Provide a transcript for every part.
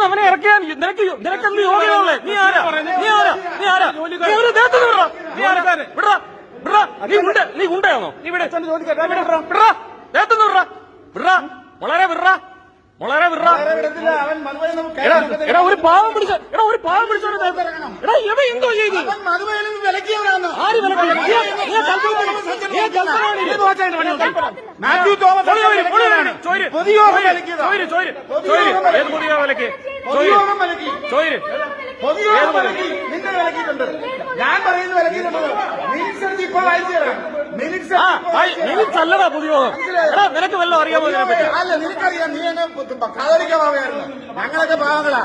അവനെ ഇറക്കിയാൽ നിനക്കെന്ത് യോഗ്യതയുള്ളേ? നീ ആരാ? നീ ഉണ്ടയാണോ? നീ ഇവിടെ വളരെ എടാ ഒരു പാവം പിടിച്ച ഇവ എന്തോ ചെയ്തു? ആര് വിലക്കി? ഞാൻ പറയുന്നത് വിലക്കിയിട്ടുണ്ട്. മിനിറ്റ്സ് അല്ലടാ പൊതുയോഗം. എടാ നിനക്ക് വല്ലതും അറിയാമോ ഇതിനെപ്പറ്റി? അല്ല നിനക്കറിയാം. നീ എന്നെ കാതോലിക്ക പാവയായിരുന്നു. ഞങ്ങളൊക്കെ പാവങ്ങളാ.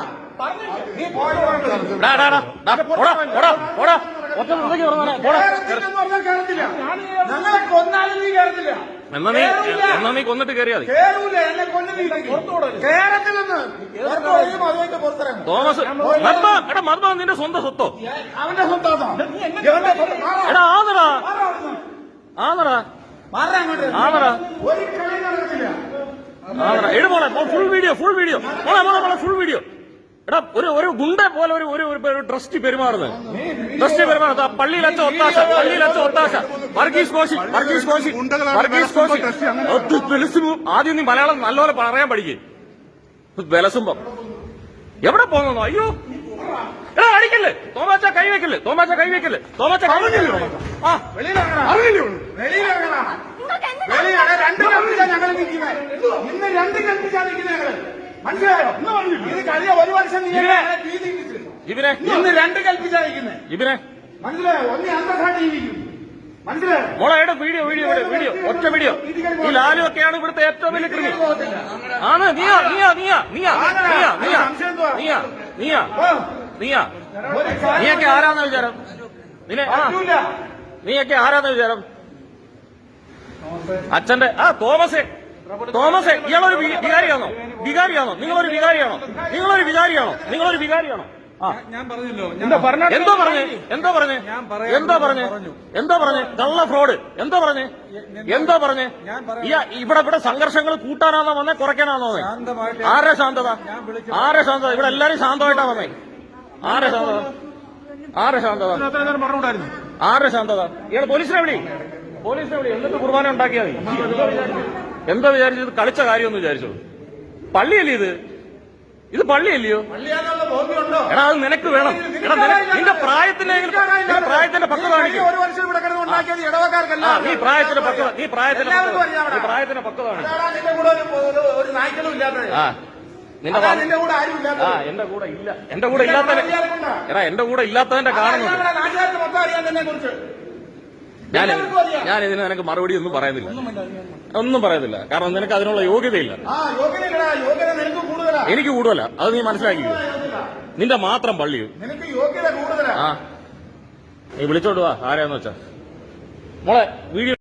ഞങ്ങളെ കൊന്നാലും നീ കേറത്തില്ല. എന്നാ നീ കൊന്നിട്ട് കയറിയാൽ കേറൂല. എന്നെ കൊന്നിട്ട് കേരളത്തിലെന്ന് പുറത്തിറങ്ങും. തോമസ് മർദ്ദ നിന്റെ സ്വന്തം സ്വത്തോ? അവന്റെ സ്വന്തം. എടാ ആന്നടാ ഒരു കളി നടന്നില്ല. എഴുപോളെ ഫുൾ വീഡിയോ ഫുൾ വീഡിയോ. എടാ ഒരു ഗുണ്ട പോലെ ഒരു ട്രസ്റ്റ് പെരുമാറുന്നത് പള്ളിയിൽ അച്ഛ ഒത്താശ വർഗീസ് കോശി ആദ്യം നീ മലയാളം നല്ലപോലെ പറയാൻ പഠിക്കേ. വിലസുമ്പം എവിടെ പോകുന്നോ? അയ്യോ എടാ അടിക്കല്ലേ തോമാച്ച കൈവെക്കല്ലേ രണ്ട് കൽപ്പിച്ചാ ഞങ്ങൾ നിൽക്കുന്നത്. ഇന്ന് രണ്ട് കൽപ്പിച്ചാ നിൽക്കുന്നത് ഞങ്ങള്. മനസ്സിലായോ? ഇത് കഴിഞ്ഞ ഒരു വർഷം ഇവനെ ഇന്ന് രണ്ട് കൽപ്പിച്ചാ നിൽക്കുന്നത്. ഇവനെ മനസ്സിലായോ? ഒന്ന് അന്തസാ ജീവിക്കും. മനസ്സിലായോ? മോളയുടെ വീഡിയോ ഒറ്റ വീഡിയോ. ഈ ലാലുവൊക്കെയാണ് ഇവിടുത്തെ ഏറ്റവും വലിയ കൃമി. ആണ് നീയൊക്കെ ആരാന്ന വിചാരം? നീയൊക്കെ ആരാന്ന വിചാരം? അച്ഛന്റെ തോമസേ ഇയാളൊരു വികാരിയാണോ? നിങ്ങളൊരു വികാരിയാണോ? ഞാൻ പറഞ്ഞല്ലോ. എന്തോ പറഞ്ഞേ? കള്ള ഫ്രോഡ് എന്തോ പറഞ്ഞേ? ഇവിടെ സംഘർഷങ്ങൾ കൂട്ടാനാണോ വന്നേ കുറയ്ക്കാനാണോ വന്നേ? ആരെ ശാന്തത? ഇവിടെ എല്ലാരും ശാന്തമായിട്ടാ വന്നേ. ആരെ ശാന്തത? ഇയാൾ പോലീസിനെ വിളി. എന്നിട്ട് കുർബാന ഉണ്ടാക്കിയാൽ മതി. എന്താ വിചാരിച്ചത്? കളിച്ച കാര്യമൊന്നും വിചാരിച്ചോ? പള്ളിയല്ലേ ഇത് പള്ളിയല്ലയോ? എടാ അത് നിനക്ക് വേണം. നിന്റെ പ്രായത്തിന്റെ പക്വത കാണിക്കും. നീ പ്രായത്തിന്റെ പക്വത എന്റെ കൂടെ ഇല്ലാത്തതിന്റെ കാരണം ഞാൻ ഇതിന് നിനക്ക് മറുപടി ഒന്നും പറയുന്നില്ല. കാരണം നിനക്ക് അതിനുള്ള യോഗ്യതയില്ല. എനിക്ക് കൂടുതലാ. അത് നീ മനസ്സിലാക്കിക്കോ. നിന്റെ മാത്രം പള്ളിയോ? നീ വിളിച്ചോണ്ട് വാ ആരാന്ന് വെച്ചാ. മോളെ വീഡിയോ